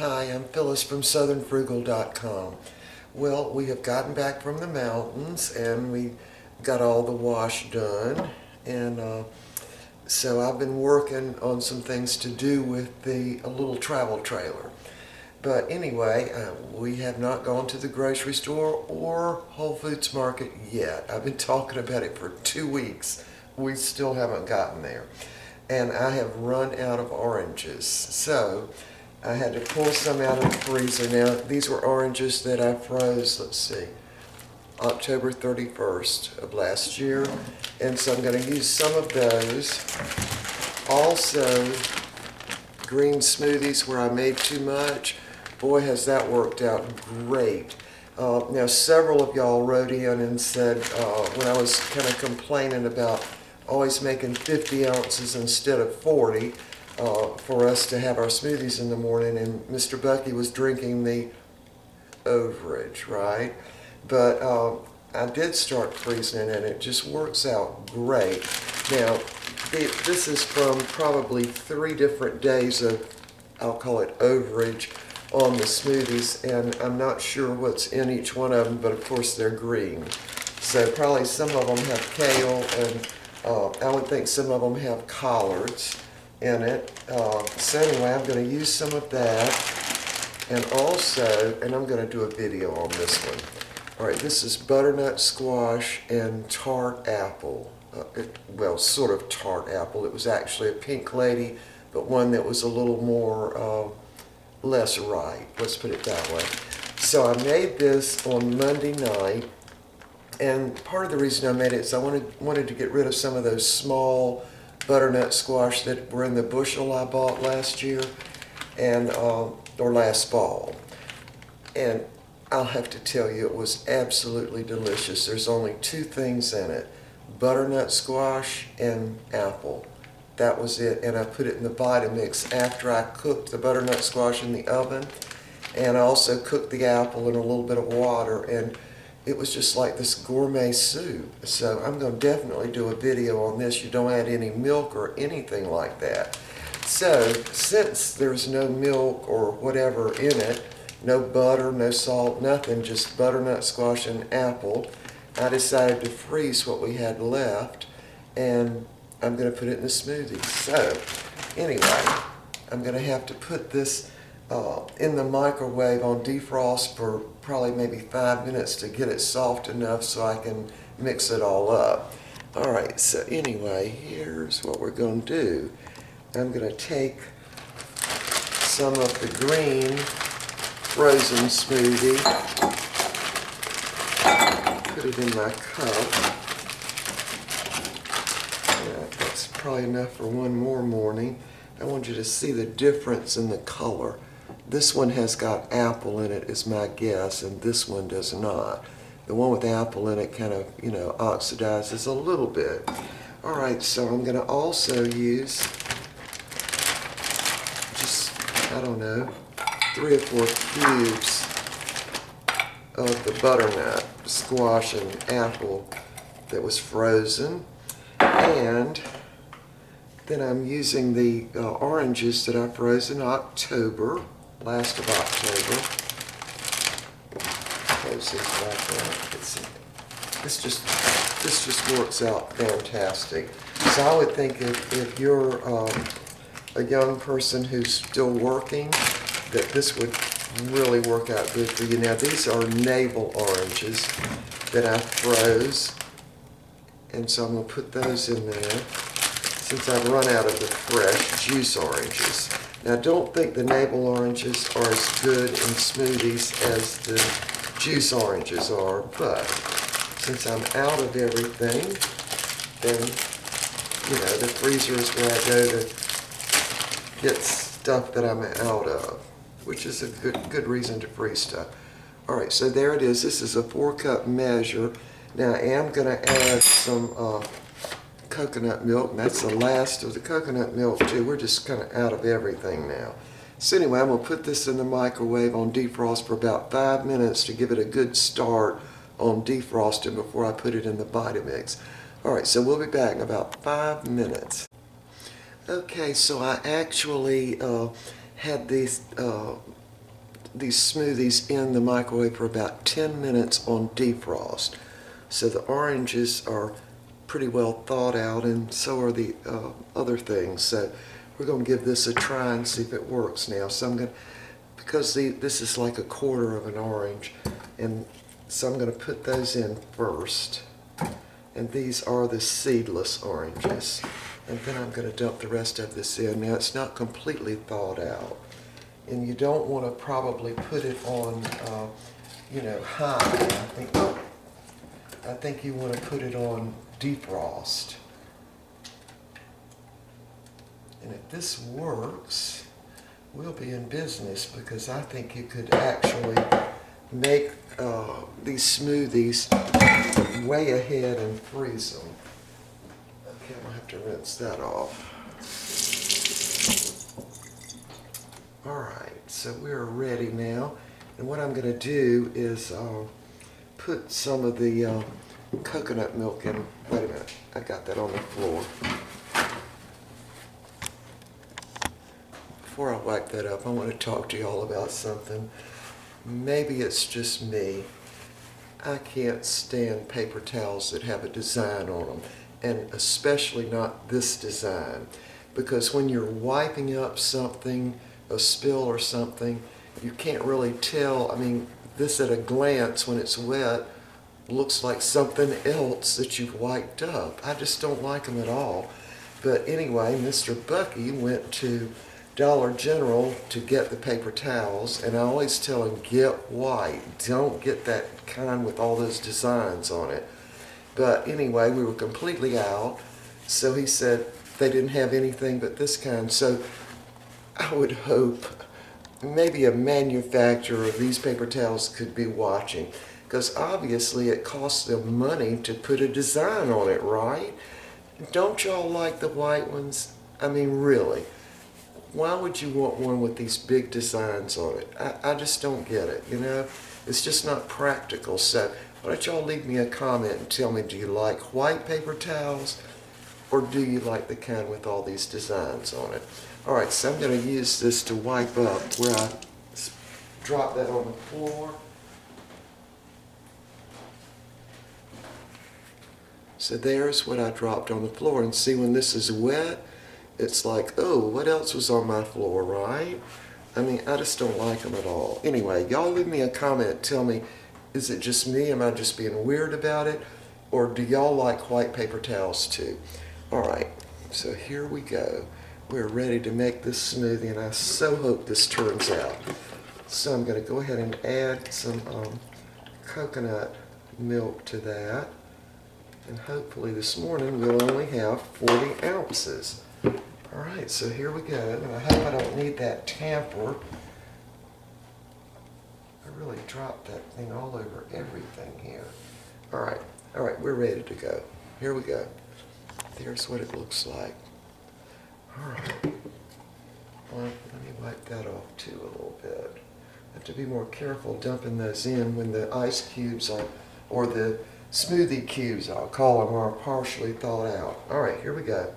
Hi, I'm Phyllis from southernfrugal.com. Well, we have gotten back from the mountains and we got all the wash done, and so I've been working on some things to do with the a little travel trailer. But anyway, we have not gone to the grocery store or Whole Foods market yet. I've been talking about it for 2 weeks. We still haven't gotten there. And I have run out of oranges. So I had to pull some out of the freezer. Now, these were oranges that I froze, let's see, October 31st of last year. And so I'm going to use some of those. Also, green smoothies where I made too much. Boy, has that worked out great. Now, several of y'all wrote in and said, when I was kind of complaining about always making 50 ounces instead of 40 for us to have our smoothies in the morning, and Mr. Bucky was drinking the Overage, right? But I did start freezing it, and it just works out great. Now, this is from probably 3 different days of, I'll call it Overage, on the smoothies, and I'm not sure what's in each one of them, but of course they're green. So probably some of them have kale, and I would think some of them have collards in it. So anyway, I'm going to use some of that, and also, and I'm going to do a video on this one. All right, this is butternut squash and tart apple. Well, sort of tart apple. It was actually a pink lady, but one that was a little more less ripe, let's put it that way. So I made this on Monday night, and part of the reason I made it is I wanted to get rid of some of those small butternut squash that were in the bushel I bought last year, and or last fall. And I'll have to tell you, it was absolutely delicious. There's only 2 things in it: butternut squash and apple. That was it, and I put it in the Vitamix after I cooked the butternut squash in the oven, and I also cooked the apple in a little bit of water, and it was just like this gourmet soup. So I'm going to definitely do a video on this. You don't add any milk or anything like that. So since there's no milk or whatever in it, no butter, no salt, nothing, just butternut squash and apple, I decided to freeze what we had left, and I'm going to put it in the smoothie. So anyway, I'm going to have to put this in the microwave on defrost for probably maybe 5 minutes to get it soft enough so I can mix it all up. All right, so anyway, here's what we're going to do. I'm going to take some of the green frozen smoothie, put it in my cup. That's probably enough for one more morning. I want you to see the difference in the color. This one has got apple in it, is my guess, and this one does not. The one with apple in it kind of, oxidizes a little bit. All right, so I'm going to also use just, 3 or 4 cubes of the butternut squash and apple that was frozen. And then I'm using the oranges that I froze in October, last of October. Close these back up. This just works out fantastic. So I would think if you're a young person who's still working, that this would really work out good for you. Now, these are navel oranges that I froze, and so I'm going to put those in there since I've run out of the fresh juice oranges. Now, don't think the navel oranges are as good in smoothies as the juice oranges are, but since I'm out of everything, then, the freezer is where I go to get stuff that I'm out of, which is a good reason to freeze stuff. All right, so there it is. This is a 4-cup measure. Now, I am going to add some coconut milk, and that's the last of the coconut milk too. We're just kind of out of everything now. So anyway, I'm going to put this in the microwave on defrost for about 5 minutes to give it a good start on defrosting before I put it in the Vitamix. All right, so we'll be back in about 5 minutes. Okay, so I actually had these these smoothies in the microwave for about 10 minutes on defrost. So the oranges are pretty well thawed out, and so are the other things. So we're going to give this a try and see if it works now. So I'm going to, because this is like a quarter of an orange, and so I'm going to put those in first. And these are the seedless oranges. And then I'm going to dump the rest of this in. Now it's not completely thawed out. And you don't want to probably put it on, high. I think you want to put it on defrost. And if this works, we'll be in business, because I think you could actually make these smoothies way ahead and freeze them. Okay, I'm going to have to rinse that off. Alright, so we're ready now. And what I'm going to do is put some of the coconut milk in. Wait a minute, I got that on the floor. Before I wipe that up, I want to talk to you all about something. Maybe it's just me. I can't stand paper towels that have a design on them, and especially not this design, because when you're wiping up something, a spill or something, you can't really tell. I mean, this at a glance, when it's wet, looks like something else that you've wiped up. I just don't like them at all. But anyway, Mr. Bucky went to Dollar General to get the paper towels, and I always tell him, get white. Don't get that kind with all those designs on it. But anyway, we were completely out, so he said they didn't have anything but this kind. So I would hope maybe a manufacturer of these paper towels could be watching, because obviously it costs them money to put a design on it, right? Don't y'all like the white ones? I mean, really. Why would you want one with these big designs on it? I just don't get it, you know? It's just not practical. So why don't y'all leave me a comment and tell me, do you like white paper towels, or do you like the kind with all these designs on it? All right, so I'm going to use this to wipe up where I dropped that on the floor. So there's what I dropped on the floor. And see, when this is wet, it's like, oh, what else was on my floor, right? I mean, I just don't like them at all. Anyway, y'all leave me a comment. Tell me, is it just me? Am I just being weird about it? Or do y'all like white paper towels too? All right, so here we go. We're ready to make this smoothie, and I so hope this turns out. So I'm going to go ahead and add some coconut milk to that. And hopefully this morning we'll only have 40 ounces. All right, so here we go. And I hope I don't need that tamper. I really dropped that thing all over everything here. All right, we're ready to go. Here we go. There's what it looks like. All right. Well, let me wipe that off too a little bit. I have to be more careful dumping those in when the ice cubes are, or the smoothie cubes, I'll call them, are partially thawed out. All right, here we go.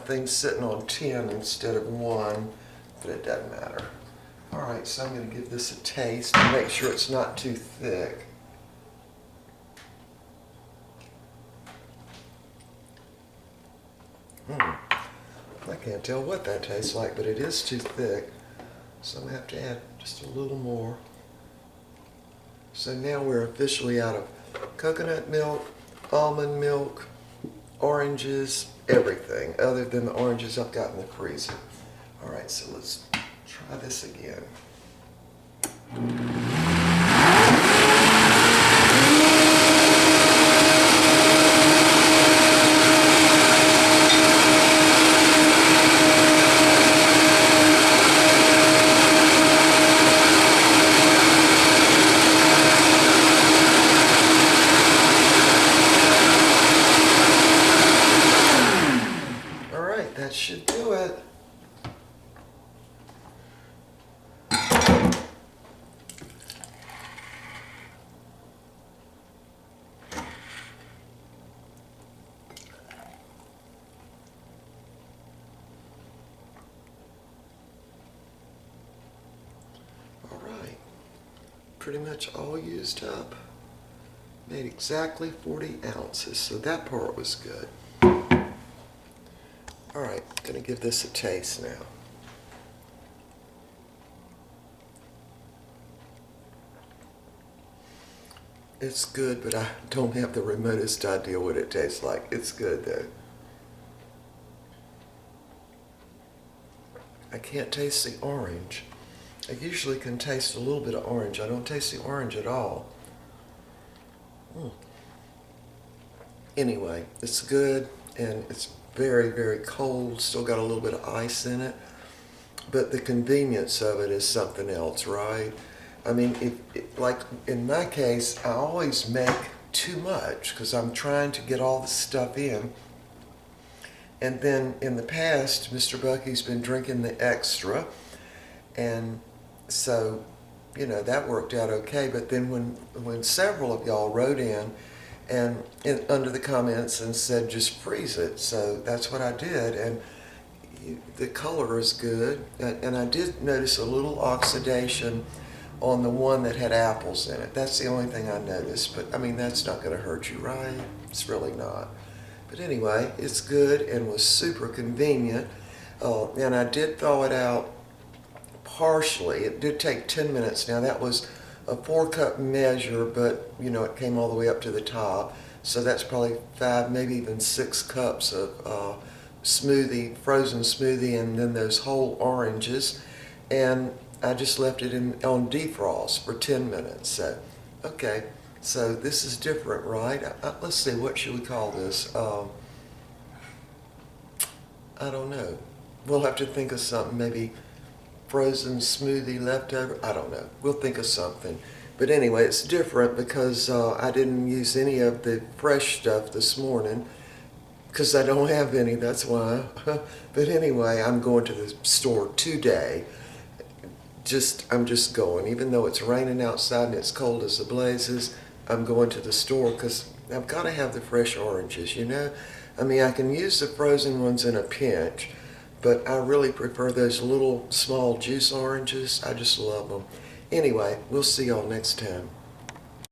Thing sitting on 10 instead of 1, but it doesn't matter. Alright, so I'm going to give this a taste and make sure it's not too thick. I can't tell what that tastes like, but it is too thick, so I'm going to have to add just a little more. So now we're officially out of coconut milk, almond milk, oranges, everything other than the oranges I've got in the freezer. All right, so let's try this again. pretty much all used up. Made exactly 40 ounces, so that part was good. All right, gonna give this a taste now. It's good, but I don't have the remotest idea what it tastes like. It's good though. I can't taste the orange. I usually can taste a little bit of orange. I don't taste the orange at all. Anyway, it's good, and it's very, very cold. Still got a little bit of ice in it. But the convenience of it is something else, right? I mean, like in my case, I always make too much because I'm trying to get all the stuff in. And then in the past, Mr. Bucky's been drinking the extra. And so, you know, that worked out okay. But then when several of y'all wrote in and under the comments and said just freeze it, so that's what I did. And the color is good. And I did notice a little oxidation on the one that had apples in it. That's the only thing I noticed. But I mean, that's not going to hurt you, right? It's really not. But anyway, it's good and was super convenient. And I did thaw it out partially. It did take 10 minutes. Now that was a 4-cup measure, but you know, it came all the way up to the top. So that's probably 5, maybe even 6 cups of smoothie, frozen smoothie, and then those whole oranges. And I just left it on defrost for 10 minutes. So, okay. So this is different, right? Let's see, what should we call this? I don't know. We'll have to think of something. Maybe frozen smoothie leftover. I don't know. We'll think of something. But anyway, it's different because I didn't use any of the fresh stuff this morning because I don't have any. That's why. But anyway, I'm going to the store today. I'm just going. Even though it's raining outside and it's cold as the blazes, I'm going to the store because I've got to have the fresh oranges, you know? I mean, I can use the frozen ones in a pinch, but I really prefer those little small juice oranges. I just love them. Anyway, we'll see y'all next time.